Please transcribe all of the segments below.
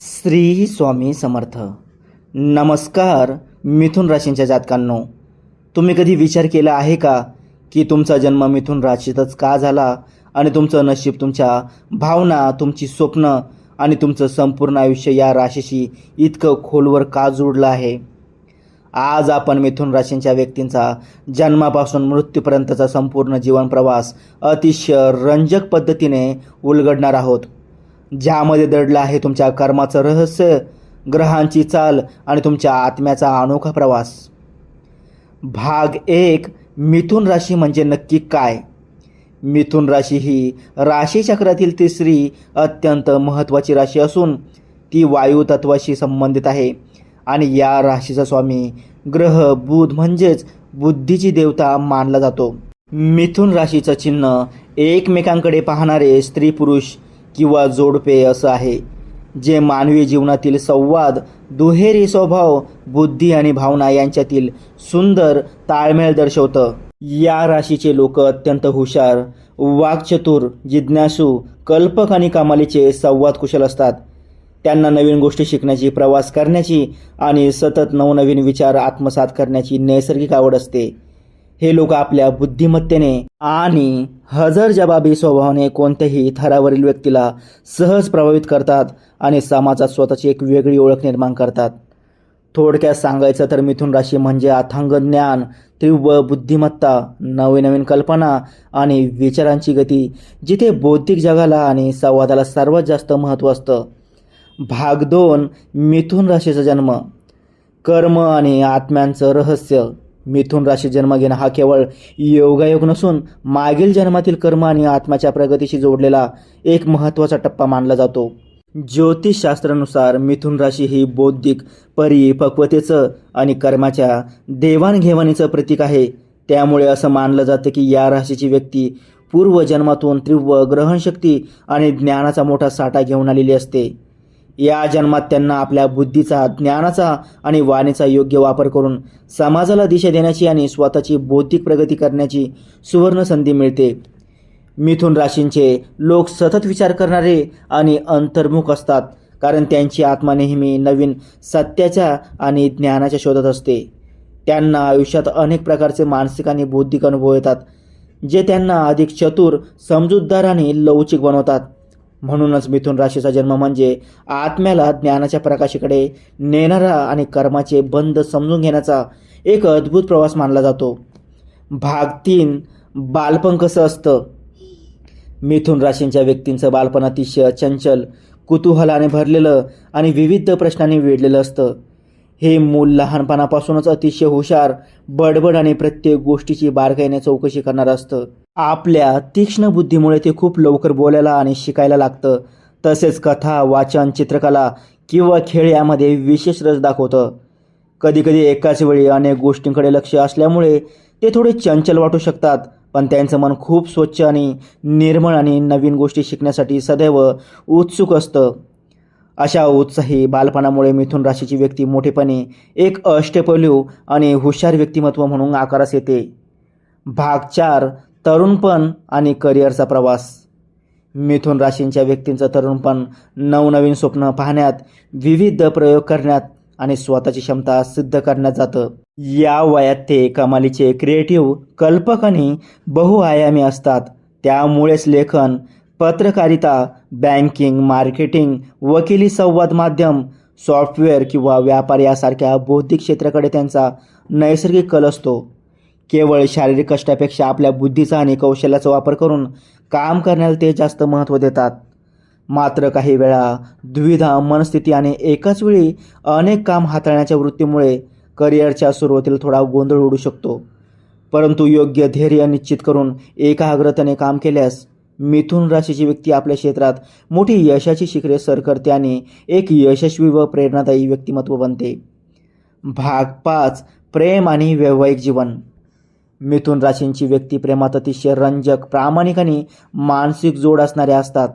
श्री स्वामी समर्थ. नमस्कार मिथुन राशींच्या जातकांनो, तुम्ही कधी विचार केला आहे का की तुमचा जन्म मिथुन राशीतच का झाला आणि तुमचं नशीब, तुमच्या भावना, तुमची स्वप्न आणि तुमचं संपूर्ण आयुष्य या राशीशी इतकं खोलवर का जोडलं आहे? आज आपण मिथुन राशींच्या व्यक्तींचा जन्मापासून मृत्यूपर्यंतचा संपूर्ण जीवन प्रवास अतिशय रंजक पद्धतीने उलगडणार आहोत, ज्यामध्ये दडलं आहे तुमच्या कर्माचं रहस्य, ग्रहांची चाल आणि तुमच्या आत्म्याचा अनोखा प्रवास. भाग 1. मिथुन राशी म्हणजे नक्की काय? मिथुन राशी ही राशीचक्रातील तिसरी अत्यंत महत्त्वाची राशी असून ती वायू तत्वाशी संबंधित आहे आणि या राशीचा स्वामी ग्रह बुध म्हणजेच बुद्धीची देवता मानला जातो. मिथुन राशीचं चिन्ह एकमेकांकडे पाहणारे स्त्री पुरुष किंवा जोडपे असं आहे, जे मानवी जीवनातील संवाद, दुहेरी स्वभाव, बुद्धी आणि भावना यांच्यातील सुंदर ताळमेळ दर्शवतं. या राशीचे लोक अत्यंत हुशार, वाक्चतुर, जिज्ञासू, कल्पक आणि कमालीचे संवाद कुशल असतात. त्यांना नवीन गोष्टी शिकण्याची, प्रवास करण्याची आणि सतत नवनवीन विचार आत्मसात करण्याची नैसर्गिक आवड असते. हे लोक आपल्या बुद्धिमत्तेने आणि हजरजबाबी स्वभावाने कोणत्याही थरावरील व्यक्तीला सहज प्रभावित करतात आणि समाजात स्वतःची एक वेगळी ओळख निर्माण करतात. थोडक्यात सांगायचं तर मिथुन राशी म्हणजे अथांग ज्ञान, तीव्र बुद्धिमत्ता, नवीन कल्पना आणि विचारांची गती, जिथे बौद्धिक जगाला आणि संवादाला सर्वात जास्त महत्त्व असतं. भाग 2. मिथुन राशीचा जन्म, कर्म आणि आत्म्यांचं रहस्य. मिथुन राशी जन्म घेणं हा केवळ योगायोग नसून मागील जन्मातील कर्म आणि आत्म्याच्या प्रगतीशी जोडलेला एक महत्त्वाचा टप्पा मानला जातो. ज्योतिषशास्त्रानुसार मिथुन राशी ही बौद्धिक परिपक्वतेचं आणि कर्माच्या देवाणघेवाणीचं प्रतीक आहे. त्यामुळे असं मानलं जातं की या राशीची व्यक्ती पूर्वजन्मातून तीव्र ग्रहणशक्ती आणि ज्ञानाचा मोठा साठा घेऊन आलेली असते. या जन्मात त्यांना आपल्या बुद्धीचा, ज्ञानाचा आणि वाणीचा योग्य वापर करून समाजाला दिशा देण्याची आणि स्वतःची बौद्धिक प्रगती करण्याची सुवर्ण संधी मिळते. मिथुन राशींचे लोक सतत विचार करणारे आणि अंतर्मुख असतात, कारण त्यांची आत्मा नेहमी नवीन सत्याच्या आणि ज्ञानाच्या शोधात असते. त्यांना आयुष्यात अनेक प्रकारचे मानसिक आणि बौद्धिक अनुभव येतात, जे त्यांना अधिक चतुर, समजूतदार आणि लवचिक बनवतात. म्हणूनच मिथुन राशीचा जन्म म्हणजे आत्म्याला ज्ञानाच्या प्रकाशाकडे नेणारा आणि कर्माचे बंध समजून घेण्याचा एक अद्भुत प्रवास मानला जातो. भाग 3. बालपण कसं असतं? मिथुन राशींच्या व्यक्तींचं बालपण अतिशय चंचल, कुतूहलाने भरलेलं आणि विविध प्रश्नांनी वेढलेलं असतं. हे मूल लहानपणापासूनच अतिशय हुशार, बडबड आणि प्रत्येक गोष्टीची बारकाईने चौकशी करणारं असतं. आपल्या तीक्ष्ण बुद्धीमुळे ते खूप लवकर बोलायला आणि शिकायला लागतं. तसेच कथा, वाचन, चित्रकला किंवा खेळ यामध्ये विशेष रस दाखवतं. कधीकधी एकाच वेळी अनेक गोष्टींकडे लक्ष असल्यामुळे ते थोडे चंचल वाटू शकतात, पण त्यांचं मन खूप स्वच्छ आणि निर्मळ आणि नवीन गोष्टी शिकण्यासाठी सदैव उत्सुक असतं. अशा उत्साही बालपणामुळे मिथुन राशीची व्यक्ती मोठेपणी एक अष्टपैलू आणि हुशार व्यक्तिमत्व म्हणून आकारास येते. भाग 4. तरुणपण आणि करिअरचा प्रवास. मिथुन राशींच्या व्यक्तींचं तरुणपण नवनवीन स्वप्न पाहण्यात, विविध प्रयोग करण्यात आणि स्वतःची क्षमता सिद्ध करण्यात जातं. या वयात ते कमालीचे क्रिएटिव्ह, कल्पक आणि बहुआयामी असतात. त्यामुळेच लेखन, पत्रकारिता, बँकिंग, मार्केटिंग, वकिली, संवाद माध्यम, सॉफ्टवेअर किंवा व्यापार यासारख्या बौद्धिक क्षेत्राकडे त्यांचा नैसर्गिक कल असतो. केवळ शारीरिक कष्टापेक्षा आपल्या बुद्धीचा आणि कौशल्याचा वापर करून काम करण्याला ते जास्त महत्त्व देतात. मात्र काही वेळा द्विधा मनस्थिती आणि एकाच वेळी अनेक काम हाताळण्याच्या वृत्तीमुळे करिअरच्या सुरुवातीला थोडा गोंधळ उडू शकतो. परंतु योग्य धैर्य निश्चित करून एकाग्रतेने काम केल्यास मिथुन राशीची व्यक्ती आपल्या क्षेत्रात मोठी यशाची शिखरे सर करते आणि एक यशस्वी व प्रेरणादायी व्यक्तिमत्व बनते. भाग 5. प्रेम आणि वैवाहिक जीवन. मिथुन राशींची व्यक्ती प्रेमात अतिशय रंजक, प्रामाणिक आणि मानसिक जोड असणारे असतात.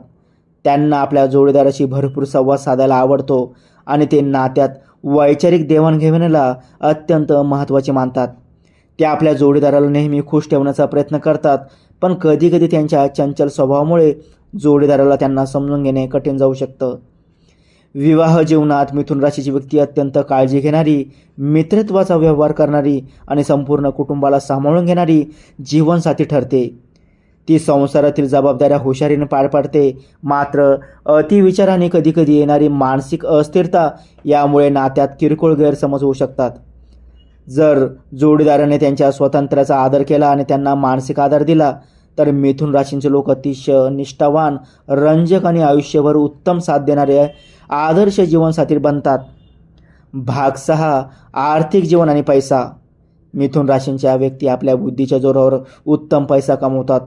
त्यांना आपल्या जोडीदाराशी भरपूर संवाद साधायला आवडतो आणि ते नात्यात वैचारिक देवाणघेवाणीला अत्यंत महत्त्वाचे मानतात. ते आपल्या जोडीदाराला नेहमी खुश ठेवण्याचा प्रयत्न करतात, पण कधीकधी त्यांच्या चंचल स्वभावामुळे जोडीदाराला त्यांना समजून घेणे कठीण जाऊ शकतं. विवाह जीवनात मिथुन राशीची व्यक्ती अत्यंत काळजी घेणारी, मित्रत्वाचा व्यवहार करणारी आणि संपूर्ण कुटुंबाला सांभाळून घेणारी जीवनसाथी ठरते. ती संसारातील जबाबदाऱ्या हुशारीने पार पाडते. मात्र अतिविचार आणि कधीकधी येणारी मानसिक अस्थिरता यामुळे नात्यात किरकोळ गैरसमज होऊ शकतात. जर जोडीदाराने त्यांच्या स्वातंत्र्याचा आदर केला आणि त्यांना मानसिक आधार दिला तर मिथुन राशींचे लोक अतिशय निष्ठावान, रंजक आणि आयुष्यभर उत्तम साथ देणारे आदर्श जीवनसाथी बनतात. भाग 6. आर्थिक जीवन आणि पैसा. मिथुन राशींच्या व्यक्ती आपल्या बुद्धीच्या जोरावर उत्तम पैसा कमवतात,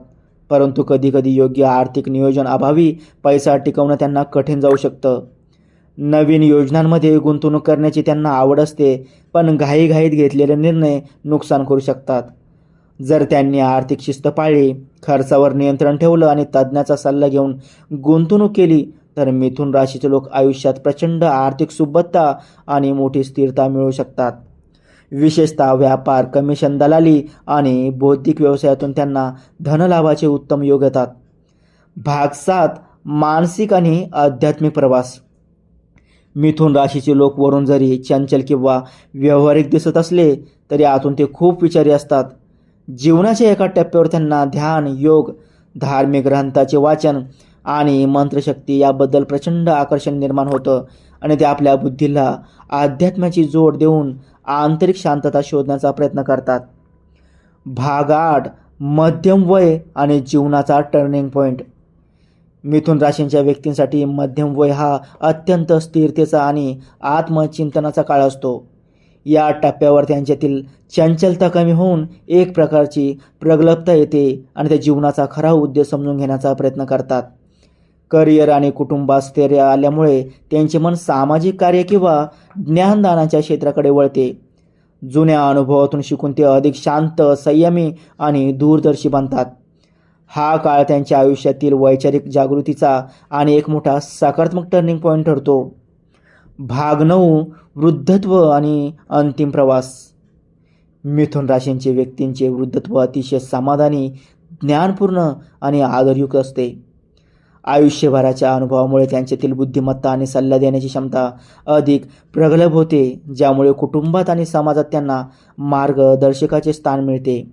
परंतु कधीकधी योग्य आर्थिक नियोजन अभावी पैसा टिकवणं त्यांना कठीण जाऊ शकतं. नवीन योजनांमध्ये गुंतवणूक करण्याची त्यांना आवड असते, पण घाईघाईत घेतलेले निर्णय नुकसान करू शकतात. जर त्यांनी आर्थिक शिस्त पाळली, खर्चावर नियंत्रण ठेवलं आणि तज्ज्ञाचा सल्ला घेऊन गुंतवणूक केली तर मिथुन राशीचे लोक आयुष्यात प्रचंड आर्थिक सुबत्ता आणि मोठी स्थिरता मिळवू शकतात. विशेषतः व्यापार, कमिशन, दलाली आणि बौद्धिक व्यवसायातून त्यांना धनलाभाचे उत्तम योग येतात. भाग 7. मानसिक आणि आध्यात्मिक प्रवास. मिथुन राशीचे लोक वरून जरी चंचल किंवा व्यावहारिक दिसत असले तरी आतून ते खूप विचारी असतात. जीवनाच्या एका टप्प्यावर त्यांना ध्यान, योग, धार्मिक ग्रंथाचे वाचन आणि मंत्रशक्ती याबद्दल प्रचंड आकर्षण निर्माण होतं आणि ते आपल्या बुद्धीला अध्यात्माची जोड देऊन आंतरिक शांतता शोधण्याचा प्रयत्न करतात. भाग 8. मध्यम वय आणि जीवनाचा टर्निंग पॉईंट. मिथुन राशींच्या व्यक्तींसाठी मध्यम वय हा अत्यंत स्थिरतेचा आणि आत्मचिंतनाचा काळ असतो. या टप्प्यावर त्यांच्यातील चंचलता कमी होऊन एक प्रकारची प्रगल्भता येते आणि ते जीवनाचा खरा उद्देश समजून घेण्याचा प्रयत्न करतात. करिअर आणि कुटुंबात स्थैर्य आल्यामुळे त्यांचे मन सामाजिक कार्य किंवा ज्ञानदानाच्या क्षेत्राकडे वळते. जुन्या अनुभवातून शिकून ते अधिक शांत, संयमी आणि दूरदर्शी बनतात. हा काळ त्यांच्या आयुष्यातील वैचारिक जागृतीचा आणि एक मोठा सकारात्मक टर्निंग पॉईंट ठरतो. भाग 9. वृद्धत्व आणि अंतिम प्रवास. मिथुन राशींचे व्यक्तींचे वृद्धत्व अतिशय समाधानी, ज्ञानपूर्ण आणि आदरयुक्त असते. आयुष्यभराच्या अनुभवामुळे त्यांच्यातील बुद्धिमत्ता आणि सल्ला देण्याची क्षमता अधिक प्रगल्भ होते, ज्यामुळे कुटुंबात आणि समाजात त्यांना मार्गदर्शकाचे स्थान मिळते.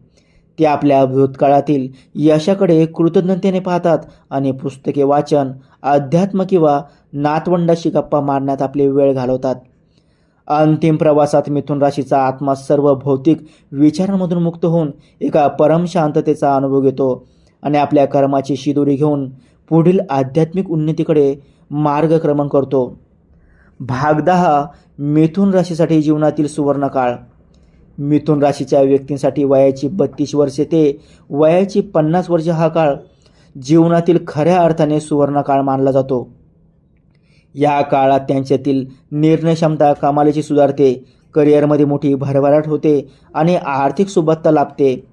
ते आपल्या भूतकाळातील यशाकडे कृतज्ञतेने पाहतात आणि पुस्तके वाचन, अध्यात्म किंवा नातवंडाशी गप्पा मारण्यात आपले वेळ घालवतात. अंतिम प्रवासात मिथुन राशीचा आत्मा सर्व भौतिक विचारांमधून मुक्त होऊन एका परम शांततेचा अनुभव घेतो आणि आपल्या कर्माची शिदोरी घेऊन पुढील आध्यात्मिक उन्नतीकडे मार्गक्रमण करतो. भाग 10. मिथुन राशीसाठी जीवनातील सुवर्णकाळ. मिथुन राशीच्या व्यक्तींसाठी वयाची 32 वर्षे ते वयाची 50 वर्षे हा काळ जीवनातील खऱ्या अर्थाने सुवर्णकाळ मानला जातो. या काळात त्यांच्यातील निर्णय क्षमता कमालीची सुधारते, करिअरमध्ये मोठी भरभराट होते आणि आर्थिक सुबत्ता लाभते.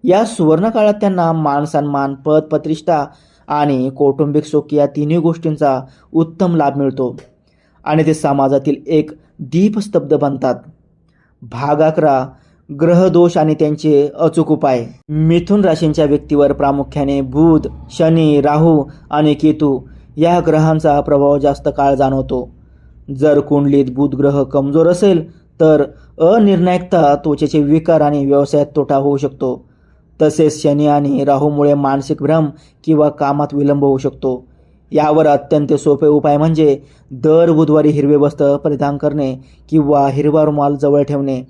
या सुवर्णकाळात त्यांना मान-सन्मान, पद, प्रतिष्ठा आणि कौटुंबिक सुख या तिन्ही गोष्टींचा उत्तम लाभ मिळतो आणि ते समाजातील एक दीपस्तंभ बनतात. भाग 11. ग्रहदोष आणि त्यांचे अचूक उपाय. मिथुन राशींच्या व्यक्तीवर प्रामुख्याने बुध, शनी, राहू आणि केतू या ग्रहांचा प्रभाव जास्त काळ जाणवतो. जर कुंडलीत बुध ग्रह कमजोर असेल तर अनिर्णायकता, त्वचेचे विकार आणि व्यवसायात तोटा होऊ शकतो. तसेच शनी आणि राहूमुळे मानसिक भ्रम किंवा कामात विलंब होऊ शकतो. यावर अत्यंत सोपे उपाय म्हणजे दर बुधवारी हिरवे वस्त्र परिधान करणे किंवा हिरवा रुमाल जवळ ठेवणे,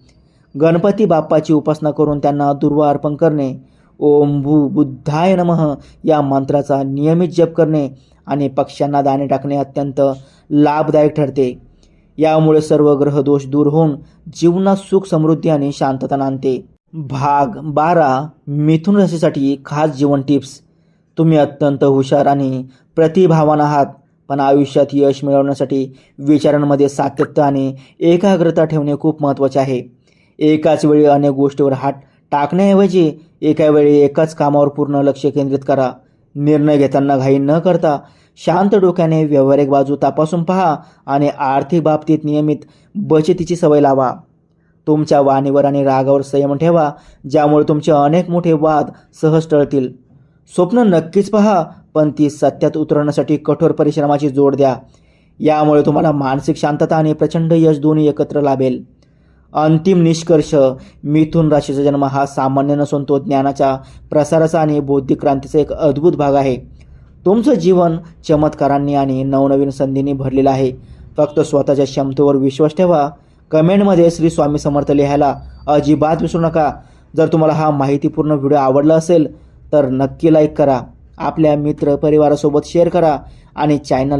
गणपती बाप्पाची उपासना करून त्यांना दुर्वा अर्पण करणे, ओम भू बुद्धाय नमः या मंत्राचा नियमित जप करणे आणि पक्ष्यांना दाणे टाकणे अत्यंत लाभदायक ठरते. यामुळे सर्व ग्रहदोष दूर होऊन जीवनात सुख, समृद्धी आणि शांतता नांदते. भाग 12. मिथुन राशीसाठी खास जीवन टिप्स. तुम्ही अत्यंत हुशार आणि प्रतिभावान आहात, पण आयुष्यात यश मिळवण्यासाठी विचारांमध्ये सातत्य आणि एकाग्रता ठेवणे खूप महत्त्वाचे आहे. एकाच वेळी अनेक गोष्टीवर हात टाकण्याऐवजी एका वेळी एकाच कामावर पूर्ण लक्ष केंद्रित करा. निर्णय घेताना घाई न करता शांत डोक्याने व्यावहारिक बाजू तपासून पहा आणि आर्थिक बाबतीत नियमित बचतीची सवय लावा. तुमच्या वाणीवर आणि रागावर संयम ठेवा, ज्यामुळे तुमचे अनेक मोठे वाद सहज टळतील. स्वप्न नक्कीच पहा, पण ती सत्यात उतरवण्यासाठी कठोर परिश्रमाची जोड द्या. यामुळे तुम्हाला मानसिक शांतता आणि प्रचंड यश दोन्ही एकत्र लाभेल. अंतिम निष्कर्ष, मिथुन राशीचा जन्म हा सामान्य नसून तो ज्ञानाच्या प्रसाराचा आणि बौद्धिक क्रांतीचा एक अद्भुत भाग आहे. तुमचं जीवन चमत्कारांनी आणि नवनवीन संधींनी भरलेलं आहे. फक्त स्वतःच्या क्षमतेवर विश्वास ठेवा. कमेंटमध्ये श्री स्वामी समर्थ लिहायला अजिबात विसरू नका. जर तुम्हाला हा माहितीपूर्ण व्हिडिओ आवडला असेल तर नक्की लाईक करा, आपल्या मित्र परिवारासोबत शेअर करा आणि चॅनल